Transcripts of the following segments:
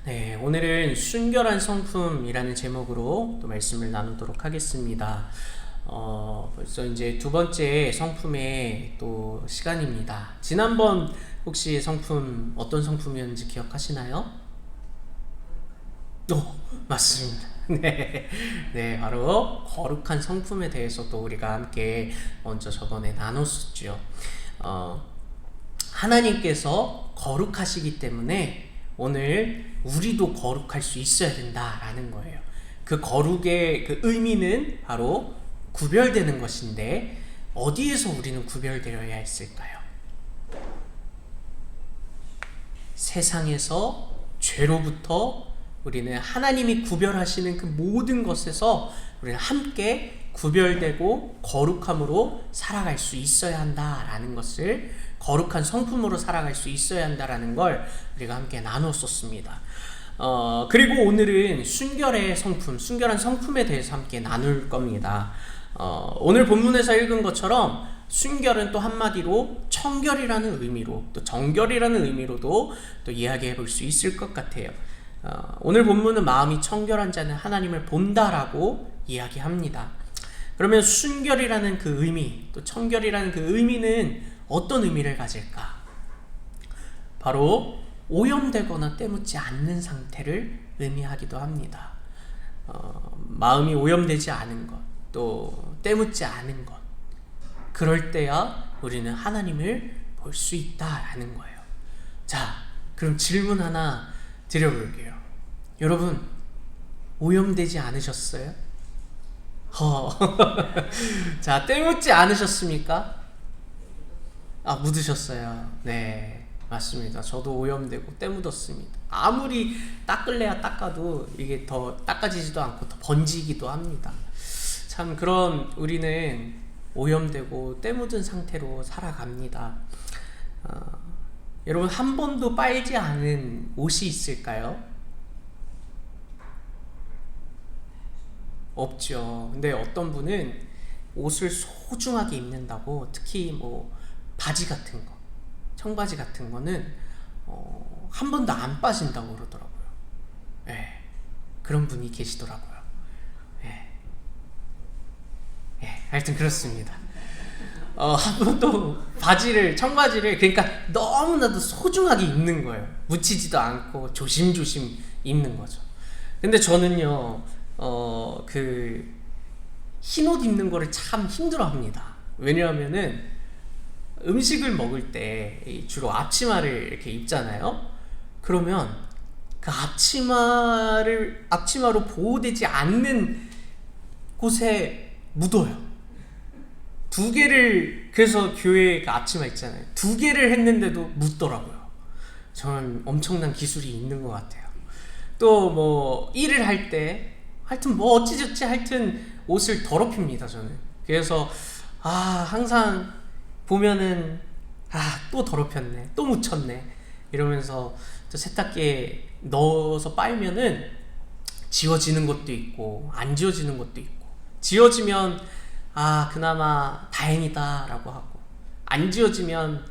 네, 오늘은 순결한 성품이라는 제목으로 또 말씀을 나누도록 하겠습니다. 벌써 이제 두 번째 성품의 또 시간입니다. 지난번 혹시 성품 어떤 성품이었는지 기억하시나요? 맞습니다. 네, 네, 바로 거룩한 성품에 대해서 또 우리가 함께 먼저 저번에 나눴었죠. 어, 하나님께서 거룩하시기 때문에 오늘 우리도 거룩할 수 있어야 된다라는 거예요. 그 거룩의 그 의미는 바로 구별되는 것인데 어디에서 우리는 구별되어야 했을까요? 세상에서 죄로부터 우리는 하나님이 구별하시는 그 모든 것에서 우리는 함께 구별되고 거룩함으로 살아갈 수 있어야 한다라는 것을, 거룩한 성품으로 살아갈 수 있어야 한다라는 걸 우리가 함께 나누었었습니다. 그리고 오늘은 순결의 성품, 순결한 성품에 대해서 함께 나눌 겁니다. 오늘 본문에서 읽은 것처럼 순결은 또 한마디로 청결이라는 의미로, 또 정결이라는 의미로도 또 이야기해 볼 수 있을 것 같아요. 오늘 본문은 마음이 청결한 자는 하나님을 본다라고 이야기합니다. 그러면 순결이라는 그 의미, 또 청결이라는 그 의미는 어떤 의미를 가질까? 바로 오염되거나 때묻지 않는 상태를 의미하기도 합니다. 마음이 오염되지 않은 것, 또 때묻지 않은 것, 그럴 때야 우리는 하나님을 볼 수 있다라는 거예요. 자, 그럼 질문 하나 드려볼게요. 여러분, 오염되지 않으셨어요? 자, 때묻지 않으셨습니까? 묻으셨어요. 네, 맞습니다. 저도 오염되고 때묻었습니다. 아무리 닦을래야 닦아도 이게 더 닦아지지도 않고 더 번지기도 합니다. 참, 그런 우리는 오염되고 때묻은 상태로 살아갑니다. 여러분, 한 번도 빨지 않은 옷이 있을까요? 없죠. 근데 어떤 분은 옷을 소중하게 입는다고, 특히 뭐 바지 같은 거, 청바지 같은 거는 한 번도 안 빠진다고 그러더라고요. 네, 그런 분이 계시더라고요. 하여튼 그렇습니다. 한 번도 바지를, 청바지를, 그러니까 너무나도 소중하게 입는 거예요. 묻히지도 않고 조심조심 입는 거죠. 근데 저는요, 그 흰옷 입는 거를 참 힘들어 합니다. 왜냐하면은 음식을 먹을 때 주로 앞치마를 이렇게 입잖아요. 그러면 그 앞치마로 보호되지 않는 곳에 묻어요. 두 개를, 그래서 교회에 그 앞치마 있잖아요. 두 개를 했는데도 묻더라고요. 저는 엄청난 기술이 있는 것 같아요. 또 뭐 일을 할 때, 하여튼 뭐 어찌저찌 하여튼 옷을 더럽힙니다, 저는. 그래서 항상 보면은 또 더럽혔네, 또 묻혔네 이러면서 또 세탁기에 넣어서 빨면은 지워지는 것도 있고 안 지워지는 것도 있고, 지워지면 그나마 다행이다 라고 하고, 안 지워지면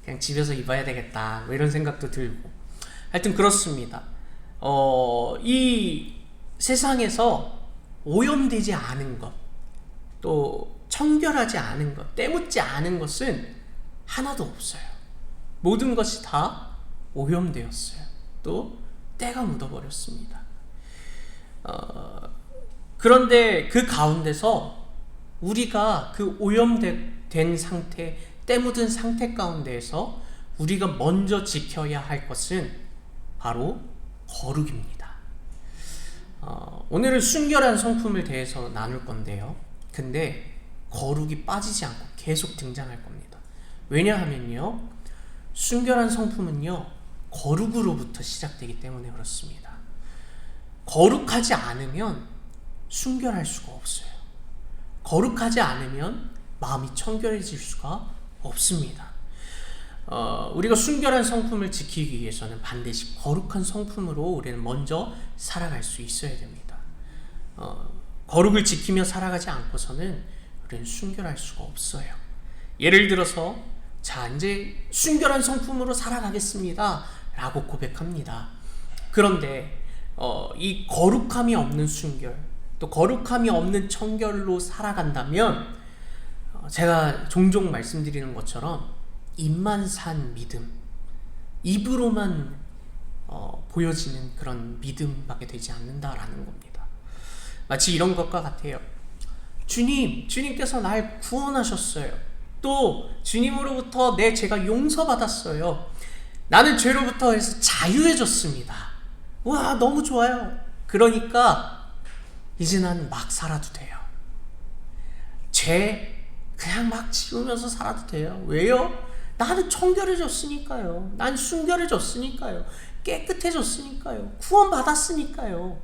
그냥 집에서 입어야 되겠다 뭐 이런 생각도 들고, 하여튼 그렇습니다. 이 세상에서 오염되지 않은 것, 또 청결하지 않은 것, 때묻지 않은 것은 하나도 없어요. 모든 것이 다 오염되었어요. 또 때가 묻어버렸습니다. 그런데 그 가운데서 우리가 그 오염된 상태, 때묻은 상태 가운데에서 우리가 먼저 지켜야 할 것은 바로 거룩입니다. 오늘은 순결한 성품을 대해서 나눌 건데요. 근데 거룩이 빠지지 않고 계속 등장할 겁니다. 왜냐하면요, 순결한 성품은요, 거룩으로부터 시작되기 때문에 그렇습니다. 거룩하지 않으면 순결할 수가 없어요. 거룩하지 않으면 마음이 청결해질 수가 없습니다. 우리가 순결한 성품을 지키기 위해서는 반드시 거룩한 성품으로 우리는 먼저 살아갈 수 있어야 됩니다. 거룩을 지키며 살아가지 않고서는 우리는 순결할 수가 없어요. 예를 들어서, 자, 이제 순결한 성품으로 살아가겠습니다 라고 고백합니다. 그런데 이 거룩함이 없는 순결, 또 거룩함이 없는 청결로 살아간다면 제가 종종 말씀드리는 것처럼 입만 산 믿음, 입으로만 보여지는 그런 믿음밖에 되지 않는다라는 겁니다. 마치 이런 것과 같아요. 주님께서 날 구원하셨어요. 또 주님으로부터 내 죄가 용서받았어요. 나는 죄로부터 해서 자유해졌습니다. 와, 너무 좋아요. 그러니까 이제 난 막 살아도 돼요. 죄 그냥 막 지우면서 살아도 돼요. 왜요? 나는 청결해졌으니까요. 난 순결해졌으니까요. 깨끗해졌으니까요. 구원받았으니까요.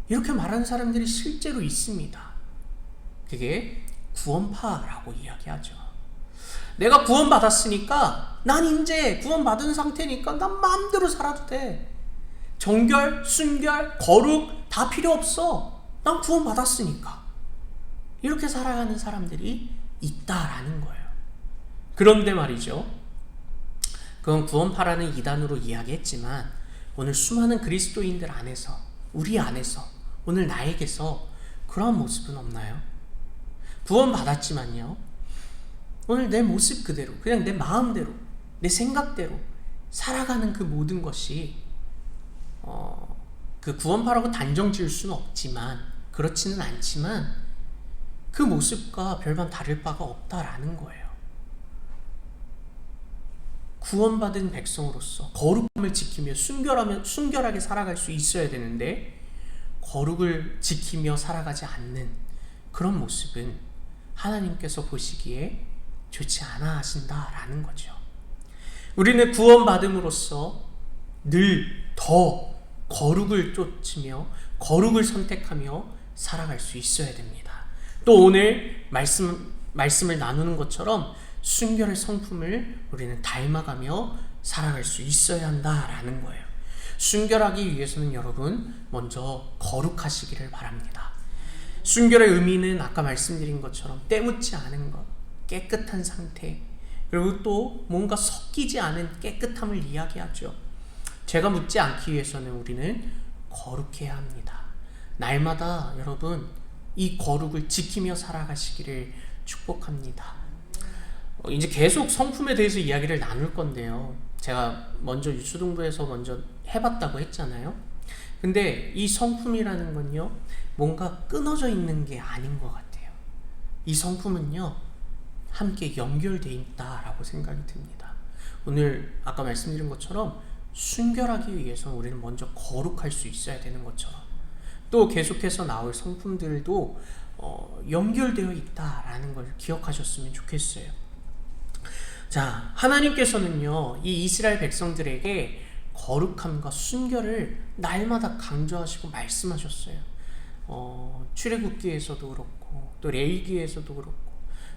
이렇게 말하는 사람들이 실제로 있습니다. 그게 구원파라고 이야기하죠. 내가 구원받았으니까 난 이제 구원받은 상태니까 난 마음대로 살아도 돼. 정결, 순결, 거룩 다 필요 없어. 난 구원받았으니까. 이렇게 살아가는 사람들이 있다라는 거예요. 그런데 말이죠. 그건 구원파라는 이단으로 이야기했지만 오늘 수많은 그리스도인들 안에서, 우리 안에서, 오늘 나에게서 그런 모습은 없나요? 구원받았지만요, 오늘 내 모습 그대로, 그냥 내 마음대로, 내 생각대로 살아가는 그 모든 것이 그 구원파라고 단정 지을 수는 없지만, 그렇지는 않지만 그 모습과 별반 다를 바가 없다라는 거예요. 구원받은 백성으로서 거룩함을 지키며 순결하게 살아갈 수 있어야 되는데 거룩을 지키며 살아가지 않는 그런 모습은 하나님께서 보시기에 좋지 않아 하신다라는 거죠. 우리는 구원받음으로써 늘 더 거룩을 쫓으며 거룩을 선택하며 살아갈 수 있어야 됩니다. 또 오늘 말씀을 나누는 것처럼 순결의 성품을 우리는 닮아가며 살아갈 수 있어야 한다라는 거예요. 순결하기 위해서는 여러분 먼저 거룩하시기를 바랍니다. 순결의 의미는 아까 말씀드린 것처럼 때묻지 않은 것, 깨끗한 상태, 그리고 또 뭔가 섞이지 않은 깨끗함을 이야기하죠. 죄가 묻지 않기 위해서는 우리는 거룩해야 합니다. 날마다 여러분 이 거룩을 지키며 살아가시기를 축복합니다. 이제 계속 성품에 대해서 이야기를 나눌 건데요. 제가 먼저 유초등부에서 먼저 해봤다고 했잖아요. 근데 이 성품이라는 건요, 뭔가 끊어져 있는 게 아닌 것 같아요. 이 성품은요, 함께 연결되어 있다라고 생각이 듭니다. 오늘 아까 말씀드린 것처럼 순결하기 위해서 우리는 먼저 거룩할 수 있어야 되는 것처럼 또 계속해서 나올 성품들도 연결되어 있다라는 걸 기억하셨으면 좋겠어요. 자, 하나님께서는요, 이 이스라엘 백성들에게 거룩함과 순결을 날마다 강조하시고 말씀하셨어요. 출애굽기에서도 그렇고 또 레위기에서도 그렇고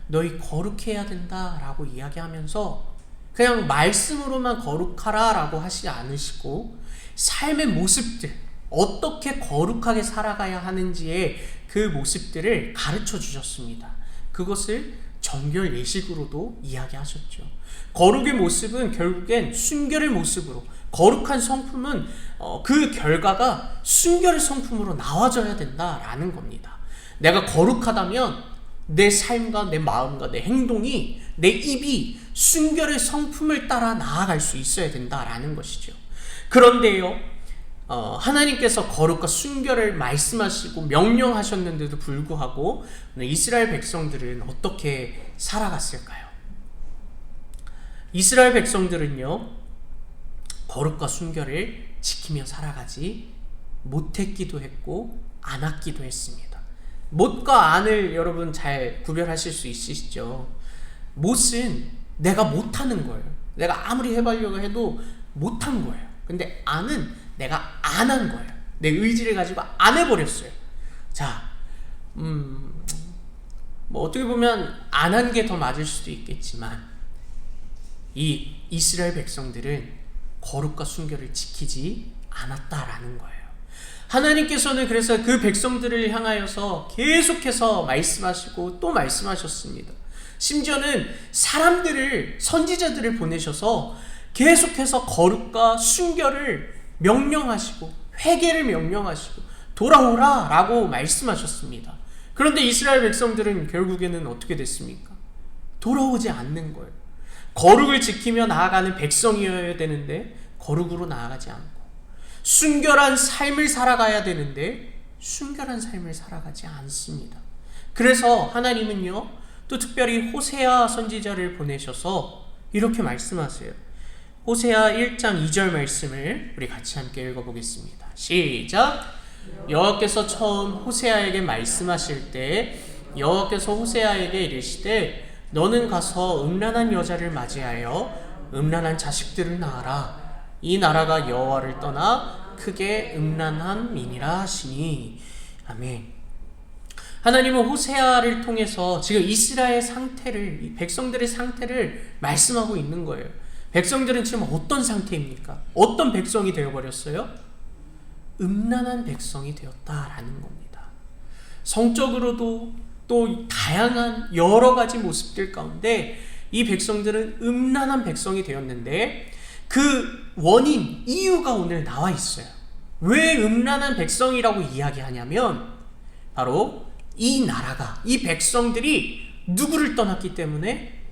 너희 거룩해야 된다라고 이야기하면서 그냥 말씀으로만 거룩하라 라고 하시지 않으시고 삶의 모습들, 어떻게 거룩하게 살아가야 하는지의 그 모습들을 가르쳐 주셨습니다. 그것을 정결 예식으로도 이야기하셨죠. 거룩의 모습은 결국엔 순결의 모습으로, 거룩한 성품은 그 결과가 순결의 성품으로 나와져야 된다라는 겁니다. 내가 거룩하다면 내 삶과 내 마음과 내 행동이, 내 입이 순결의 성품을 따라 나아갈 수 있어야 된다라는 것이죠. 그런데요, 하나님께서 거룩과 순결을 말씀하시고 명령하셨는데도 불구하고 이스라엘 백성들은 어떻게 살아갔을까요? 이스라엘 백성들은요, 거룩과 순결을 지키며 살아가지 못했기도 했고 않았기도 했습니다. 못과 안을 여러분 잘 구별하실 수 있으시죠? 못은 내가 못하는 거예요. 내가 아무리 해보려고 해도 못한 거예요. 근데 안은 내가 안 한 거예요. 내 의지를 가지고 안 해버렸어요. 자, 뭐 어떻게 보면 안 한 게 더 맞을 수도 있겠지만 이 이스라엘 백성들은 거룩과 순결을 지키지 않았다라는 거예요. 하나님께서는 그래서 그 백성들을 향하여서 계속해서 말씀하시고 또 말씀하셨습니다. 심지어는 사람들을, 선지자들을 보내셔서 계속해서 거룩과 순결을 명령하시고 회개를 명령하시고 돌아오라 라고 말씀하셨습니다. 그런데 이스라엘 백성들은 결국에는 어떻게 됐습니까? 돌아오지 않는 거예요. 거룩을 지키며 나아가는 백성이어야 되는데 거룩으로 나아가지 않고, 순결한 삶을 살아가야 되는데 순결한 삶을 살아가지 않습니다. 그래서 하나님은요, 또 특별히 호세아 선지자를 보내셔서 이렇게 말씀하세요. 호세아 1장 2절 말씀을 우리 같이 함께 읽어보겠습니다. 시작! 여호와께서 처음 호세아에게 말씀하실 때 여호와께서 호세아에게 이르시되 너는 가서 음란한 여자를 맞이하여 음란한 자식들을 낳아라. 이 나라가 여호와를 떠나 크게 음란한 민이라 하시니. 아멘. 하나님은 호세아를 통해서 지금 이스라엘 상태를, 백성들의 상태를 말씀하고 있는 거예요. 백성들은 지금 어떤 상태입니까? 어떤 백성이 되어버렸어요? 음란한 백성이 되었다라는 겁니다. 성적으로도 또 다양한 여러 가지 모습들 가운데 이 백성들은 음란한 백성이 되었는데 그 원인, 이유가 오늘 나와 있어요. 왜 음란한 백성이라고 이야기하냐면 바로 이 나라가, 이 백성들이 누구를 떠났기 때문에?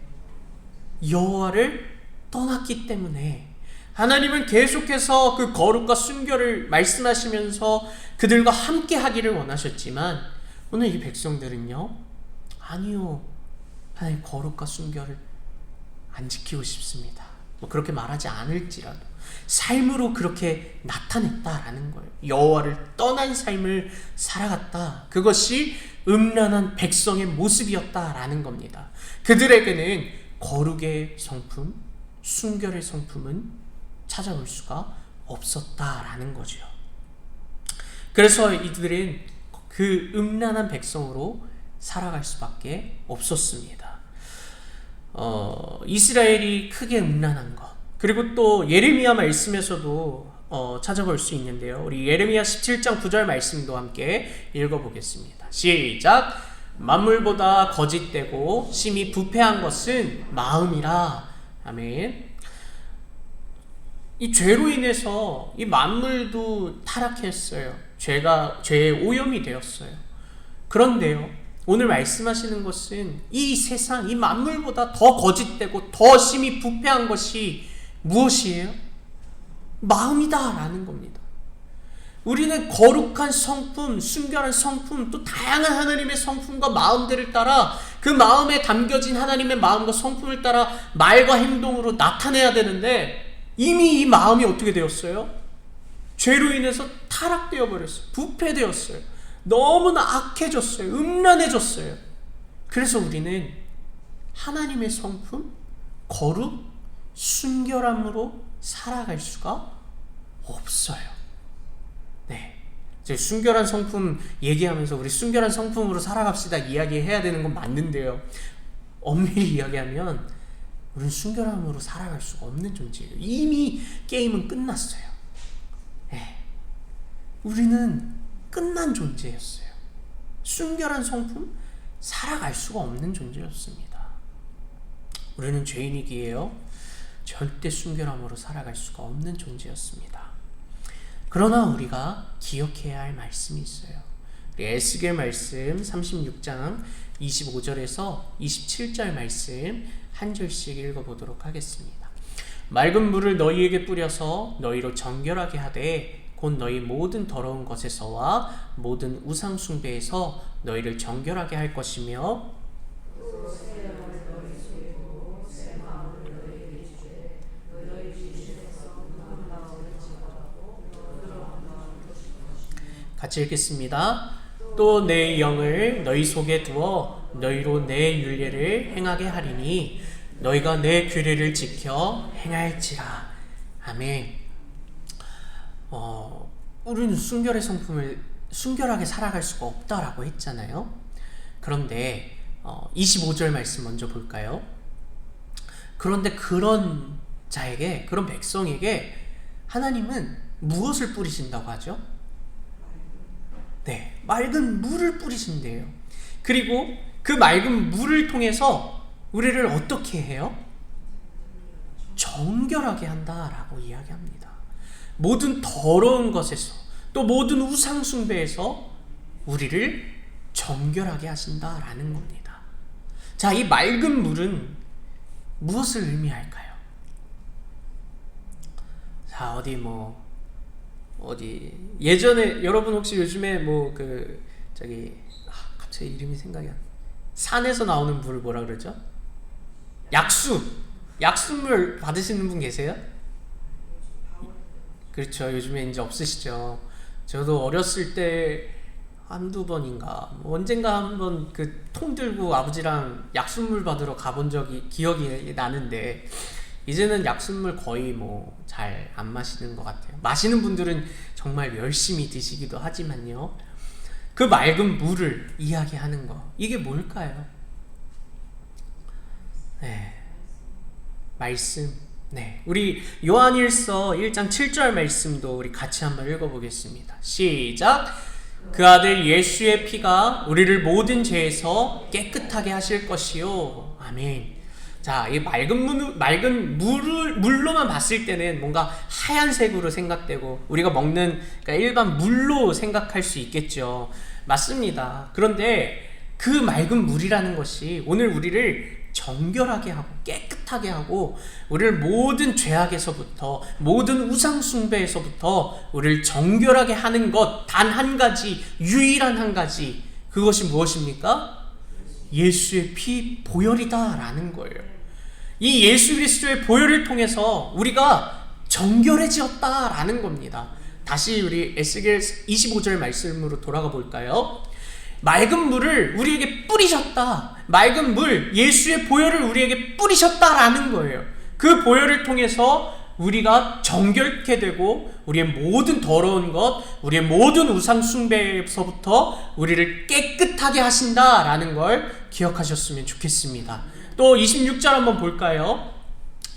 여호와를 떠났기 때문에. 하나님은 계속해서 그 거룩과 순결을 말씀하시면서 그들과 함께 하기를 원하셨지만 오늘 이 백성들은요, 아니요, 하나님 거룩과 순결을 안 지키고 싶습니다. 뭐 그렇게 말하지 않을지라도 삶으로 그렇게 나타냈다라는 거예요. 여호와를 떠난 삶을 살아갔다. 그것이 음란한 백성의 모습이었다라는 겁니다. 그들에게는 거룩의 성품, 순결의 성품은 찾아올 수가 없었다라는 거죠. 그래서 이들은 그 음란한 백성으로 살아갈 수밖에 없었습니다. 이스라엘이 크게 음란한 것, 그리고 또 예레미야 말씀에서도 찾아볼 수 있는데요. 우리 예레미야 17장 9절 말씀도 함께 읽어보겠습니다. 시작! 만물보다 거짓되고 심히 부패한 것은 마음이라. 아멘. 이 죄로 인해서 이 만물도 타락했어요. 죄의 오염이 되었어요. 그런데요, 오늘 말씀하시는 것은 이 세상, 이 만물보다 더 거짓되고 더 심히 부패한 것이 무엇이에요? 마음이다라는 겁니다. 우리는 거룩한 성품, 순결한 성품, 또 다양한 하나님의 성품과 마음들을 따라 그 마음에 담겨진 하나님의 마음과 성품을 따라 말과 행동으로 나타내야 되는데 이미 이 마음이 어떻게 되었어요? 죄로 인해서 타락되어 버렸어요. 부패되었어요. 너무나 악해졌어요. 음란해졌어요. 그래서 우리는 하나님의 성품, 거룩, 순결함으로 살아갈 수가 없어요. 네, 이제 순결한 성품 얘기하면서 우리 순결한 성품으로 살아갑시다 이야기해야 되는 건 맞는데요, 엄밀히 이야기하면 우리는 순결함으로 살아갈 수가 없는 존재예요. 이미 게임은 끝났어요. 네, 우리는 끝난 존재였어요. 순결한 성품 살아갈 수가 없는 존재였습니다. 우리는 죄인이기에요, 절대 순결함으로 살아갈 수가 없는 존재였습니다. 그러나 우리가 기억해야 할 말씀이 있어요. 우리 에스겔 말씀 36장 25절에서 27절 말씀 한 절씩 읽어보도록 하겠습니다. 맑은 물을 너희에게 뿌려서 너희로 정결하게 하되 곧 너희 모든 더러운 것에서와 모든 우상 숭배에서 너희를 정결하게 할 것이며 같이 읽겠습니다. 또 내 영을 너희 속에 두어 너희로 내 율례를 행하게 하리니 너희가 내 규례를 지켜 행할지라. 아멘. 우리는 순결의 성품을 순결하게 살아갈 수가 없다라고 했잖아요. 그런데 25절 말씀 먼저 볼까요? 그런데 그런 자에게, 그런 백성에게 하나님은 무엇을 뿌리신다고 하죠? 네, 맑은 물을 뿌리신대요. 그리고 그 맑은 물을 통해서 우리를 어떻게 해요? 정결하게 한다라고 이야기합니다. 모든 더러운 것에서 또 모든 우상 숭배에서 우리를 정결하게 하신다라는 겁니다. 자, 이 맑은 물은 무엇을 의미할까요? 자, 예전에 여러분 혹시 요즘에 갑자기 이름이 생각이 안 나. 산에서 나오는 물 뭐라 그러죠? 약수물 받으시는 분 계세요? 그렇죠. 요즘에 이제 없으시죠. 저도 어렸을 때 한두 번인가 언젠가 한번 그 통 들고 아버지랑 약수물 받으러 가본 기억이 나는데, 이제는 약수물 거의 잘 안 마시는 것 같아요. 마시는 분들은 정말 열심히 드시기도 하지만요, 그 맑은 물을 이야기하는 거, 이게 뭘까요? 말씀. 우리 요한일서 1장 7절 말씀도 우리 같이 한번 읽어보겠습니다. 시작. 그 아들 예수의 피가 우리를 모든 죄에서 깨끗하게 하실 것이요. 아멘. 자, 이 맑은 물로만 봤을 때는 뭔가 하얀색으로 생각되고 우리가 먹는, 그러니까 일반 물로 생각할 수 있겠죠. 맞습니다. 그런데 그 맑은 물이라는 것이 오늘 우리를 정결하게 하고 깨끗하게 하고 우리를 모든 죄악에서부터 모든 우상 숭배에서부터 우리를 정결하게 하는 것, 단 한 가지, 유일한 한 가지, 그것이 무엇입니까? 예수의 피 보혈이다 라는 거예요. 이 예수 그리스도의 보혈을 통해서 우리가 정결해지었다 라는 겁니다. 다시 우리 에스겔 25절 말씀으로 돌아가 볼까요? 맑은 물을 우리에게 뿌리셨다. 맑은 물, 예수의 보혈을 우리에게 뿌리셨다라는 거예요. 그 보혈을 통해서 우리가 정결케 되고 우리의 모든 더러운 것, 우리의 모든 우상 숭배에서부터 우리를 깨끗하게 하신다라는 걸 기억하셨으면 좋겠습니다. 또 26절 한번 볼까요?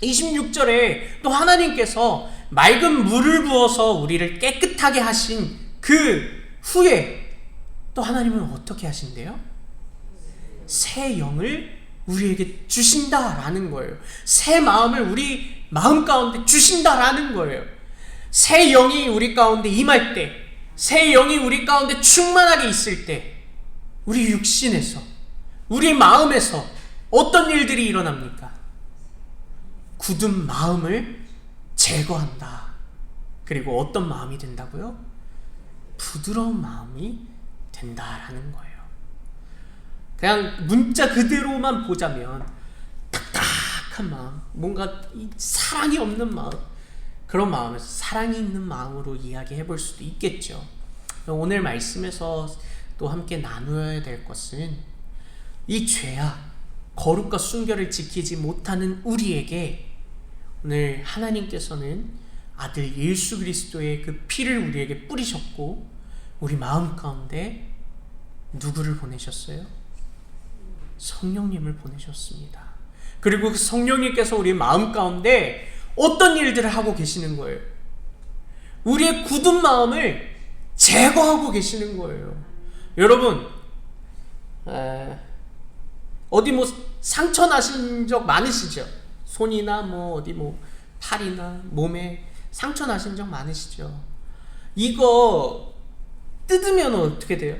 26절에 또 하나님께서 맑은 물을 부어서 우리를 깨끗하게 하신 그 후에 또 하나님은 어떻게 하신대요? 새 영을 우리에게 주신다라는 거예요. 새 마음을 우리 마음 가운데 주신다라는 거예요. 새 영이 우리 가운데 임할 때, 새 영이 우리 가운데 충만하게 있을 때 우리 육신에서, 우리 마음에서 어떤 일들이 일어납니까? 굳은 마음을 제거한다. 그리고 어떤 마음이 된다고요? 부드러운 마음이 된다라는 거예요. 그냥 문자 그대로만 보자면 딱딱한 마음, 뭔가 사랑이 없는 마음, 그런 마음에서 사랑이 있는 마음으로 이야기해 볼 수도 있겠죠. 오늘 말씀에서 또 함께 나누어야 될 것은 이 죄악, 거룩과 순결을 지키지 못하는 우리에게 오늘 하나님께서는 아들 예수 그리스도의 그 피를 우리에게 뿌리셨고 우리 마음 가운데 누구를 보내셨어요? 성령님을 보내셨습니다. 그리고 그 성령님께서 우리 마음 가운데 어떤 일들을 하고 계시는 거예요? 우리의 굳은 마음을 제거하고 계시는 거예요. 여러분, 어디 상처 나신 적 많으시죠? 손이나 팔이나 몸에 상처 나신 적 많으시죠? 이거 뜯으면 어떻게 돼요?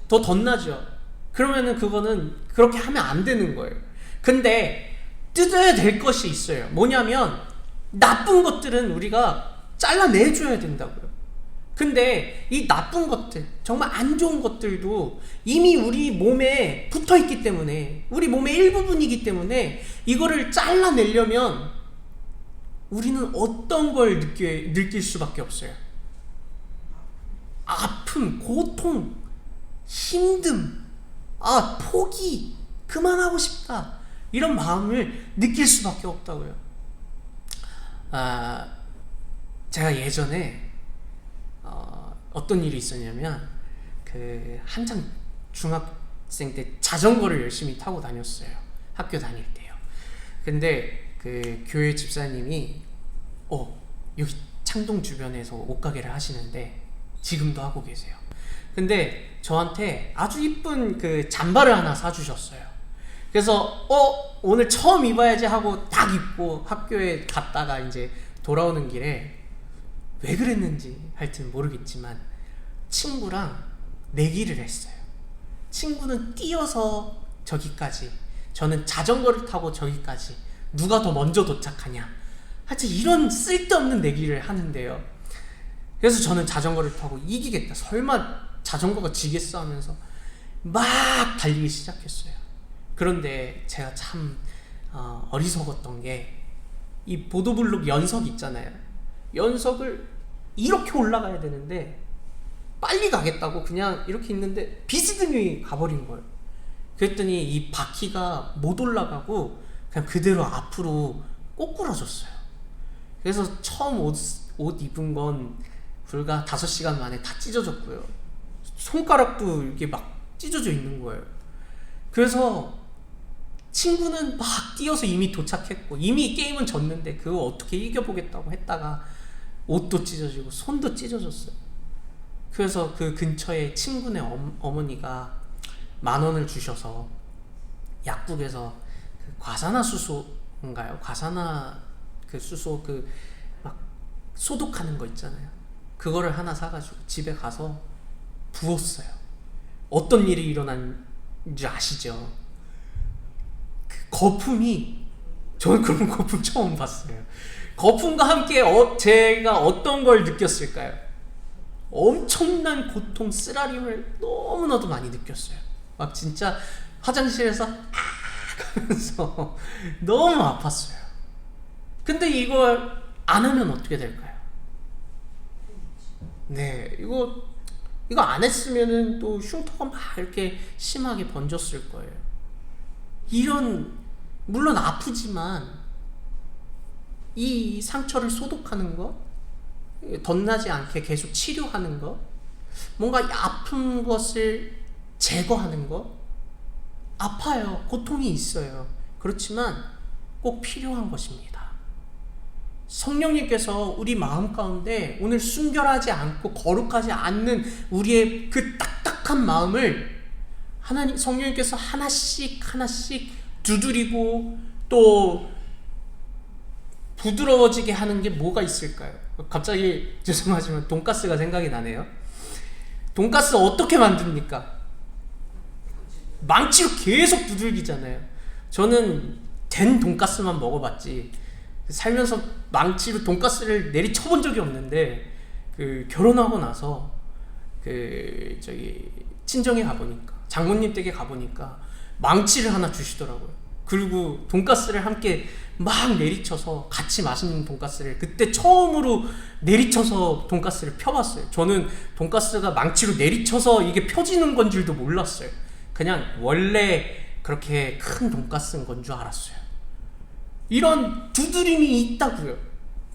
더 덧나죠. 그러면은 그거는 그렇게 하면 안 되는 거예요. 근데 뜯어야 될 것이 있어요. 뭐냐면 나쁜 것들은 우리가 잘라내줘야 된다고요. 근데 이 나쁜 것들, 정말 안 좋은 것들도 이미 우리 몸에 붙어있기 때문에, 우리 몸의 일부분이기 때문에 이거를 잘라내려면 우리는 어떤 걸 느낄 수밖에 없어요? 아픔, 고통, 힘듦, 포기, 그만하고 싶다, 이런 마음을 느낄 수밖에 없다고요. 제가 예전에 어떤 일이 있었냐면 한창 중학생 때 자전거를 열심히 타고 다녔어요. 학교 다닐 때요. 근데 그 교회 집사님이 여기 창동 주변에서 옷가게를 하시는데 지금도 하고 계세요. 근데 저한테 아주 이쁜 그 잠바를 하나 사주셨어요. 그래서 오늘 처음 입어야지 하고 딱 입고 학교에 갔다가 이제 돌아오는 길에 왜 그랬는지 하여튼 모르겠지만 친구랑 내기를 했어요. 친구는 뛰어서 저기까지, 저는 자전거를 타고 저기까지, 누가 더 먼저 도착하냐, 하여튼 이런 쓸데없는 내기를 하는데요. 그래서 저는 자전거를 타고 이기겠다, 설마 자전거가 지겠어 하면서 막 달리기 시작했어요. 그런데 제가 참 어리석었던 게, 이 보도블록 연석 있잖아요. 연석을 이렇게 올라가야 되는데 빨리 가겠다고 그냥 이렇게 있는데 비스듬히 가버린 거예요. 그랬더니 이 바퀴가 못 올라가고 그냥 그대로 앞으로 꼬꾸라졌어요. 그래서 처음 옷 입은 건 불과 5시간 만에 다 찢어졌고요. 손가락도 이렇게 막 찢어져 있는 거예요. 그래서 친구는 막 뛰어서 이미 도착했고 이미 게임은 졌는데 그거 어떻게 이겨보겠다고 했다가 옷도 찢어지고 손도 찢어졌어요. 그래서 그 근처에 친구네 어머니가 10,000원을 주셔서 약국에서 그 과산화 수소인가요? 과산화 그 수소 그 막 소독하는 거 있잖아요. 그거를 하나 사가지고 집에 가서 부었어요. 어떤 일이 일어난지 아시죠? 그 거품이, 저는 그런 거품 처음 봤어요. 거품과 함께 제가 어떤 걸 느꼈을까요? 엄청난 고통, 쓰라림을 너무나도 많이 느꼈어요. 막 진짜 화장실에서 하면서 너무 아팠어요. 근데 이걸 안 하면 어떻게 될까요? 네, 이거 안 했으면은 또 흉터가 막 이렇게 심하게 번졌을 거예요. 이런, 물론 아프지만 이 상처를 소독하는 거, 덧나지 않게 계속 치료하는 거, 뭔가 아픈 것을 제거하는 거, 아파요. 고통이 있어요. 그렇지만 꼭 필요한 것입니다. 성령님께서 우리 마음 가운데 오늘 순결하지 않고 거룩하지 않는 우리의 그 딱딱한 마음을 하나님, 성령님께서 하나씩 두드리고 또 부드러워지게 하는 게 뭐가 있을까요? 갑자기 죄송하지만 돈가스가 생각이 나네요. 돈가스 어떻게 만듭니까? 망치로 계속 두들기잖아요. 저는 된 돈가스만 먹어봤지 살면서 망치로 돈가스를 내리쳐본 적이 없는데, 그 결혼하고 나서 그 저기 친정에 가보니까, 장모님 댁에 가보니까 망치를 하나 주시더라고요. 그리고 돈가스를 함께 막 내리쳐서 같이 맛있는 돈가스를 그때 처음으로 내리쳐서 돈가스를 펴봤어요. 저는 돈가스가 망치로 내리쳐서 이게 펴지는 건 줄도 몰랐어요. 그냥 원래 그렇게 큰 돈가스인 건 줄 알았어요. 이런 두드림이 있다고요.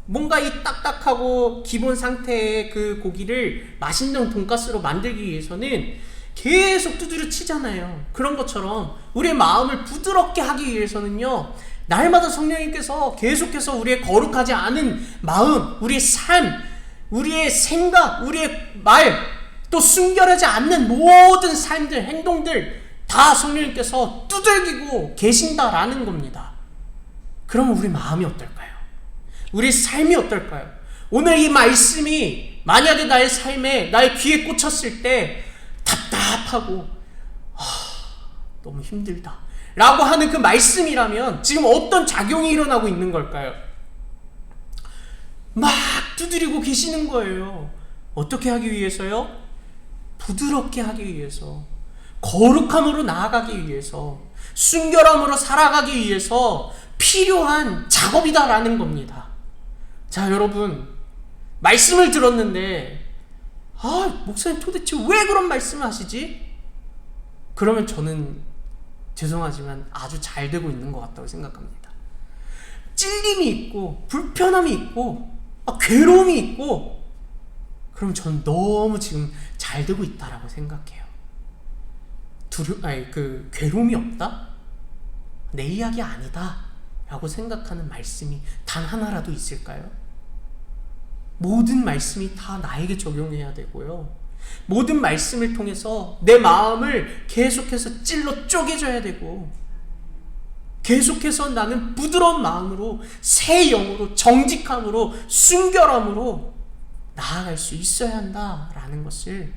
뭔가 이 딱딱하고 기본 상태의 그 고기를 맛있는 돈가스로 만들기 위해서는 계속 두드려 치잖아요. 그런 것처럼 우리의 마음을 부드럽게 하기 위해서는요, 날마다 성령님께서 계속해서 우리의 거룩하지 않은 마음, 우리의 삶, 우리의 생각, 우리의 말, 또 순결하지 않는 모든 삶들, 행동들 다 성령님께서 두들기고 계신다라는 겁니다. 그럼 우리 마음이 어떨까요? 우리 삶이 어떨까요? 오늘 이 말씀이 만약에 나의 삶에, 나의 귀에 꽂혔을 때 답답하고 너무 힘들다 라고 하는 그 말씀이라면 지금 어떤 작용이 일어나고 있는 걸까요? 막 두드리고 계시는 거예요. 어떻게 하기 위해서요? 부드럽게 하기 위해서, 거룩함으로 나아가기 위해서, 순결함으로 살아가기 위해서 필요한 작업이다라는 겁니다. 자, 여러분, 말씀을 들었는데 목사님 도대체 왜 그런 말씀을 하시지? 그러면 저는 죄송하지만 아주 잘 되고 있는 것 같다고 생각합니다. 찔림이 있고 불편함이 있고 괴로움이 있고, 그럼 저는 너무 지금 잘 되고 있다라고 생각해요. 괴로움이 없다? 내 이야기 아니다 라고 생각하는 말씀이 단 하나라도 있을까요? 모든 말씀이 다 나에게 적용해야 되고요, 모든 말씀을 통해서 내 마음을 계속해서 찔러 쪼개줘야 되고, 계속해서 나는 부드러운 마음으로, 새 영으로, 정직함으로, 순결함으로 나아갈 수 있어야 한다라는 것을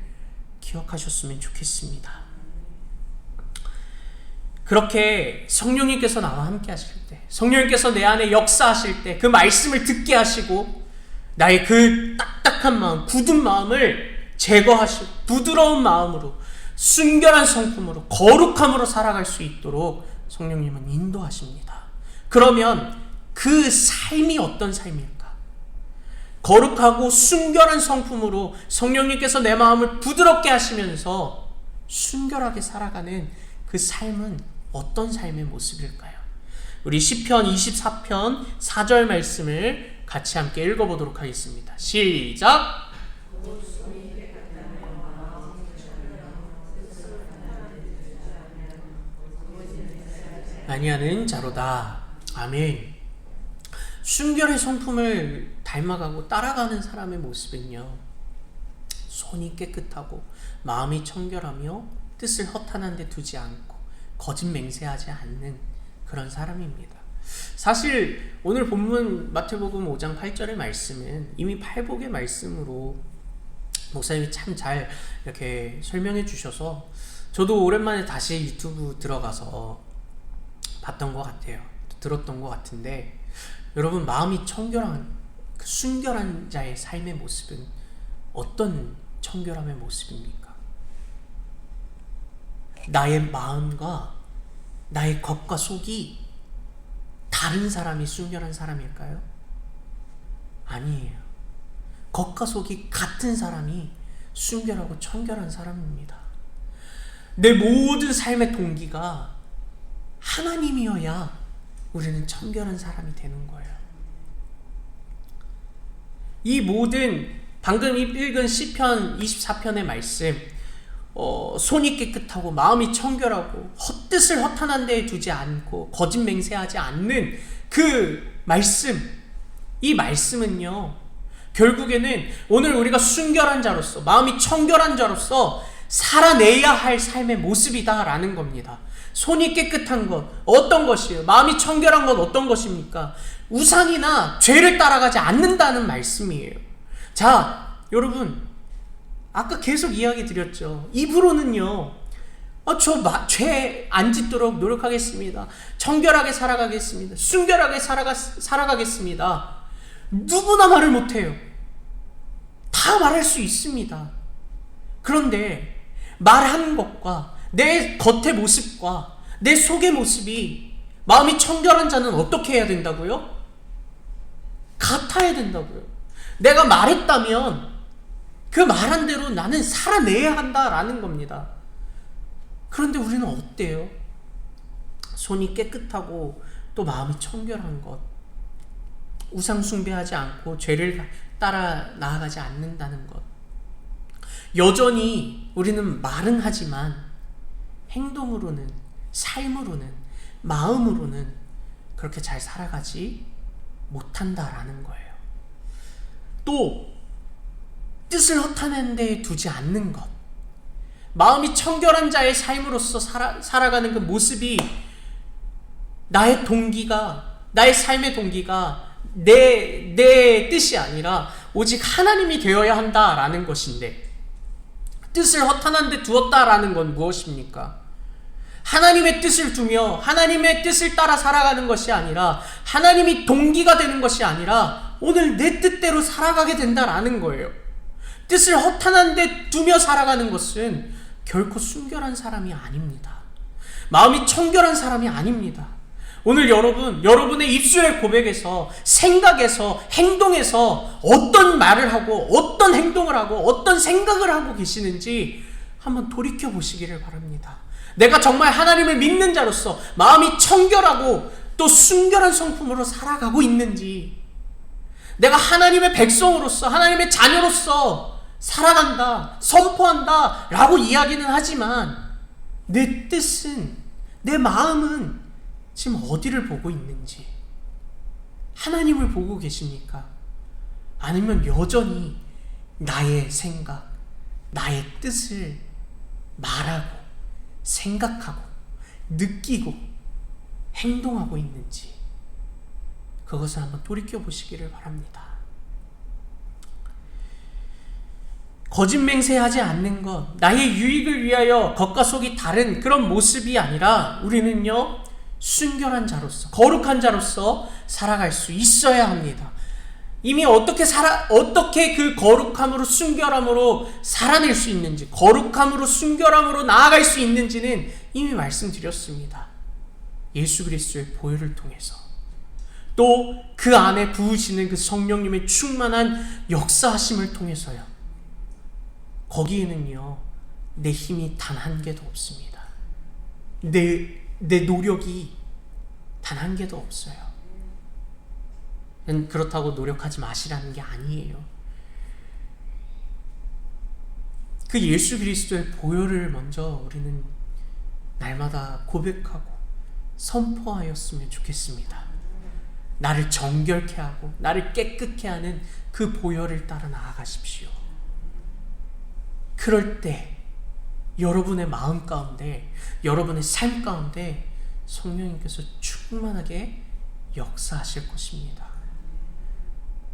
기억하셨으면 좋겠습니다. 그렇게 성령님께서 나와 함께 하실 때, 성령님께서 내 안에 역사하실 때, 그 말씀을 듣게 하시고 나의 그 딱딱한 마음, 굳은 마음을 제거하시고 부드러운 마음으로, 순결한 성품으로, 거룩함으로 살아갈 수 있도록 성령님은 인도하십니다. 그러면 그 삶이 어떤 삶일까? 거룩하고 순결한 성품으로 성령님께서 내 마음을 부드럽게 하시면서 순결하게 살아가는 그 삶은 어떤 삶의 모습일까요? 우리 시편 24편 4절 말씀을 같이 함께 읽어보도록 하겠습니다. 시작! 아니하는 자로다. 아멘. 순결의 성품을 닮아가고 따라가는 사람의 모습은요, 손이 깨끗하고 마음이 청결하며 뜻을 허탄한 데 두지 않고 거짓 맹세하지 않는 그런 사람입니다. 사실 오늘 본문 마태복음 5장 8절의 말씀은 이미 팔복의 말씀으로 목사님이 참 잘 이렇게 설명해 주셔서 저도 오랜만에 다시 유튜브 들어가서 봤던 것 같아요. 들었던 것 같은데, 여러분, 마음이 청결한, 그 순결한 자의 삶의 모습은 어떤 청결함의 모습입니까? 나의 마음과 나의 겉과 속이 다른 사람이 순결한 사람일까요? 아니에요. 겉과 속이 같은 사람이 순결하고 청결한 사람입니다. 내 모든 삶의 동기가 하나님이어야 우리는 청결한 사람이 되는 거예요. 이 모든 방금 읽은 시편 24편의 말씀, 손이 깨끗하고 마음이 청결하고 헛뜻을 허탄한 데에 두지 않고 거짓 맹세하지 않는 그 말씀, 이 말씀은요, 결국에는 오늘 우리가 순결한 자로서, 마음이 청결한 자로서 살아내야 할 삶의 모습이다라는 겁니다. 손이 깨끗한 것, 어떤 것이에요? 마음이 청결한 것 어떤 것입니까? 우상이나 죄를 따라가지 않는다는 말씀이에요. 자, 여러분, 아까 계속 이야기 드렸죠. 입으로는요, 죄 안 짓도록 노력하겠습니다. 청결하게 살아가겠습니다. 순결하게 살아가겠습니다. 누구나 말을 못해요. 다 말할 수 있습니다. 그런데 말하는 것과 내 겉의 모습과 내 속의 모습이, 마음이 청결한 자는 어떻게 해야 된다고요? 같아야 된다고요. 내가 말했다면 그 말한 대로 나는 살아내야 한다라는 겁니다. 그런데 우리는 어때요? 손이 깨끗하고 또 마음이 청결한 것, 우상 숭배하지 않고 죄를 따라 나아가지 않는다는 것, 여전히 우리는 말은 하지만 행동으로는, 삶으로는, 마음으로는 그렇게 잘 살아가지 못한다라는 거예요. 또 뜻을 허탄한 데에 두지 않는 것, 마음이 청결한 자의 삶으로서 살아가는 그 모습이, 나의 동기가, 나의 삶의 동기가 내 뜻이 아니라 오직 하나님이 되어야 한다라는 것인데, 뜻을 허탄한 데 두었다라는 건 무엇입니까? 하나님의 뜻을 두며 하나님의 뜻을 따라 살아가는 것이 아니라, 하나님이 동기가 되는 것이 아니라 오늘 내 뜻대로 살아가게 된다라는 거예요. 뜻을 허탄한 데 두며 살아가는 것은 결코 순결한 사람이 아닙니다. 마음이 청결한 사람이 아닙니다. 오늘 여러분의 입술의 고백에서, 생각에서, 행동에서 어떤 말을 하고 어떤 행동을 하고 어떤 생각을 하고 계시는지 한번 돌이켜 보시기를 바랍니다. 내가 정말 하나님을 믿는 자로서 마음이 청결하고 또 순결한 성품으로 살아가고 있는지, 내가 하나님의 백성으로서, 하나님의 자녀로서 살아간다, 선포한다 라고 이야기는 하지만 내 뜻은, 내 마음은 지금 어디를 보고 있는지, 하나님을 보고 계십니까? 아니면 여전히 나의 생각, 나의 뜻을 말하고 생각하고 느끼고 행동하고 있는지 그것을 한번 돌이켜보시기를 바랍니다. 거짓 맹세하지 않는 것, 나의 유익을 위하여 겉과 속이 다른 그런 모습이 아니라 우리는요, 순결한 자로서, 거룩한 자로서 살아갈 수 있어야 합니다. 이미 어떻게 그 거룩함으로, 순결함으로 살아낼 수 있는지, 거룩함으로, 순결함으로 나아갈 수 있는지는 이미 말씀드렸습니다. 예수 그리스도의 보혈을 통해서. 또 그 안에 부으시는 그 성령님의 충만한 역사하심을 통해서요. 거기에는요, 내 힘이 단 한 개도 없습니다. 내 노력이 단 한 개도 없어요. 그렇다고 노력하지 마시라는 게 아니에요. 그 예수 그리스도의 보혈을 먼저 우리는 날마다 고백하고 선포하였으면 좋겠습니다. 나를 정결케 하고 나를 깨끗게 하는 그 보혈을 따라 나아가십시오. 그럴 때 여러분의 마음 가운데, 여러분의 삶 가운데 성령님께서 충만하게 역사하실 것입니다.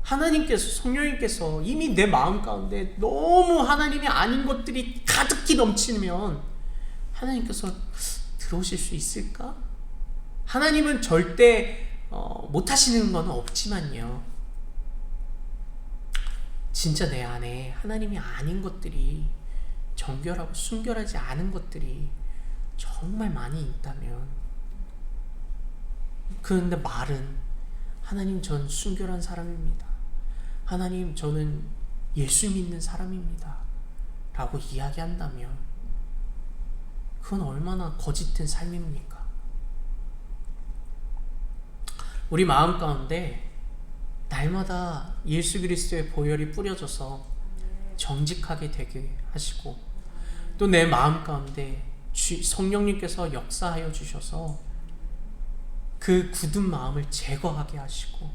하나님께서, 성령님께서 이미 내 마음 가운데 너무 하나님이 아닌 것들이 가득히 넘치면 하나님께서 들어오실 수 있을까? 하나님은 절대 못하시는 건 없지만요, 진짜 내 안에 하나님이 아닌 것들이, 정결하고 순결하지 않은 것들이 정말 많이 있다면, 그런데 말은 하나님, 전 순결한 사람입니다, 하나님, 저는 예수 믿는 사람입니다 라고 이야기한다면 그건 얼마나 거짓된 삶입니까? 우리 마음 가운데 날마다 예수 그리스도의 보혈이 뿌려져서 정직하게 되게 하시고, 또 내 마음 가운데 성령님께서 역사하여 주셔서 그 굳은 마음을 제거하게 하시고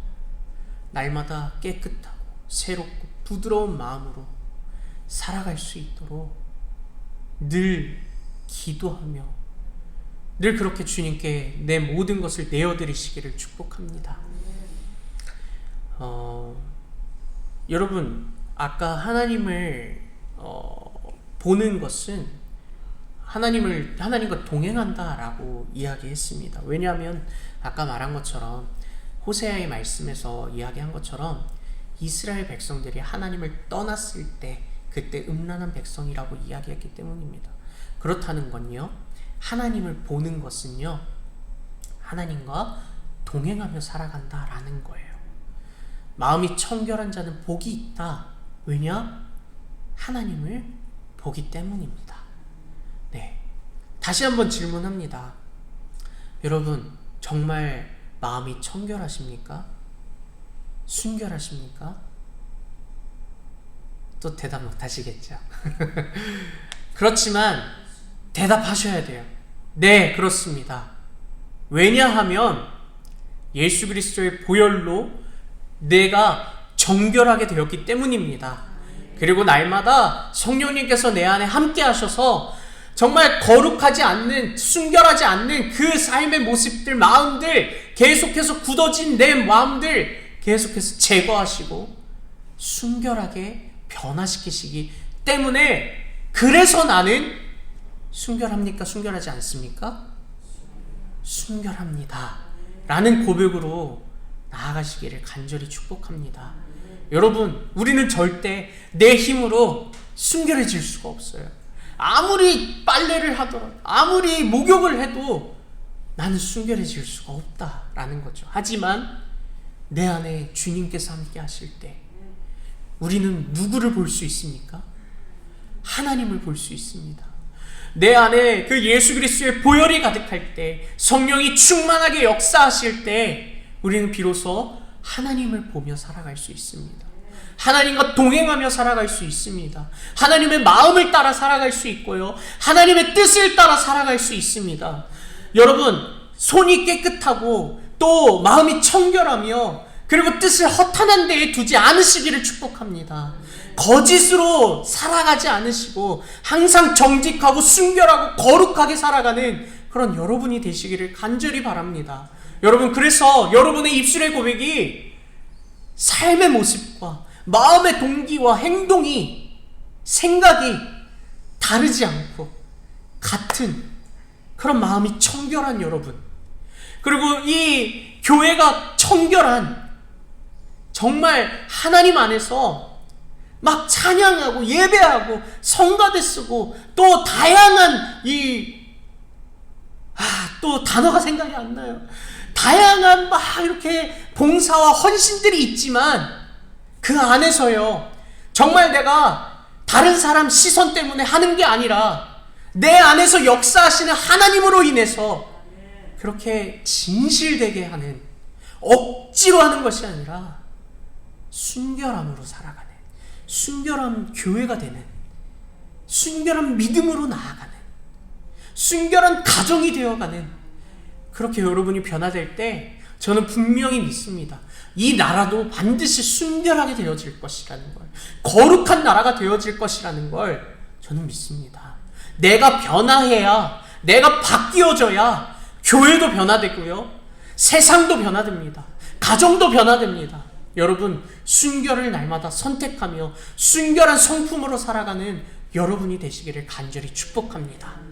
날마다 깨끗하고 새롭고 부드러운 마음으로 살아갈 수 있도록 늘 기도하며 늘 그렇게 주님께 내 모든 것을 내어드리시기를 축복합니다. 여러분, 아까 하나님을 보는 것은 하나님과 동행한다라고 이야기했습니다. 왜냐하면 아까 말한 것처럼, 호세아의 말씀에서 이야기한 것처럼 이스라엘 백성들이 하나님을 떠났을 때 그때 음란한 백성이라고 이야기했기 때문입니다. 그렇다는 건요, 하나님을 보는 것은요, 하나님과 동행하며 살아간다라는 거예요. 마음이 청결한 자는 복이 있다. 왜냐? 하나님을 보기 때문입니다. 네. 다시 한번 질문합니다. 여러분, 정말 마음이 청결하십니까? 순결하십니까? 또 대답 못 하시겠죠? 그렇지만 대답하셔야 돼요. 네, 그렇습니다. 왜냐하면 예수 그리스도의 보혈로 내가 정결하게 되었기 때문입니다. 그리고 날마다 성령님께서 내 안에 함께 하셔서 정말 거룩하지 않는, 순결하지 않는 그 삶의 모습들, 마음들, 계속해서 굳어진 내 마음들 계속해서 제거하시고 순결하게 변화시키시기 때문에, 그래서 나는 순결합니까? 순결하지 않습니까? 순결합니다 라는 고백으로 나아가시기를 간절히 축복합니다. 여러분, 우리는 절대 내 힘으로 순결해질 수가 없어요. 아무리 빨래를 하더라도, 아무리 목욕을 해도 나는 순결해질 수가 없다라는 거죠. 하지만 내 안에 주님께서 함께 하실 때 우리는 누구를 볼 수 있습니까? 하나님을 볼 수 있습니다. 내 안에 그 예수 그리스도의 보혈이 가득할 때, 성령이 충만하게 역사하실 때 우리는 비로소 하나님을 보며 살아갈 수 있습니다. 하나님과 동행하며 살아갈 수 있습니다. 하나님의 마음을 따라 살아갈 수 있고요, 하나님의 뜻을 따라 살아갈 수 있습니다. 여러분, 손이 깨끗하고 또 마음이 청결하며 그리고 뜻을 허탄한 데에 두지 않으시기를 축복합니다. 거짓으로 살아가지 않으시고 항상 정직하고 순결하고 거룩하게 살아가는 그런 여러분이 되시기를 간절히 바랍니다. 여러분, 그래서 여러분의 입술의 고백이 삶의 모습과 마음의 동기와 행동이, 생각이 다르지 않고 같은 그런 마음이 청결한 여러분, 그리고 이 교회가 청결한, 정말 하나님 안에서 막 찬양하고 예배하고 성가대 쓰고 또 다양한 또 단어가 생각이 안 나요. 다양한 막 이렇게 봉사와 헌신들이 있지만 그 안에서요, 정말 내가 다른 사람 시선 때문에 하는 게 아니라 내 안에서 역사하시는 하나님으로 인해서 그렇게 진실되게 하는, 억지로 하는 것이 아니라 순결함으로 살아가는, 순결한 교회가 되는, 순결한 믿음으로 나아가는, 순결한 가정이 되어가는, 그렇게 여러분이 변화될 때 저는 분명히 믿습니다. 이 나라도 반드시 순결하게 되어질 것이라는 걸, 거룩한 나라가 되어질 것이라는 걸 저는 믿습니다. 내가 변화해야, 내가 바뀌어져야 교회도 변화되고요, 세상도 변화됩니다. 가정도 변화됩니다. 여러분, 순결을 날마다 선택하며 순결한 성품으로 살아가는 여러분이 되시기를 간절히 축복합니다.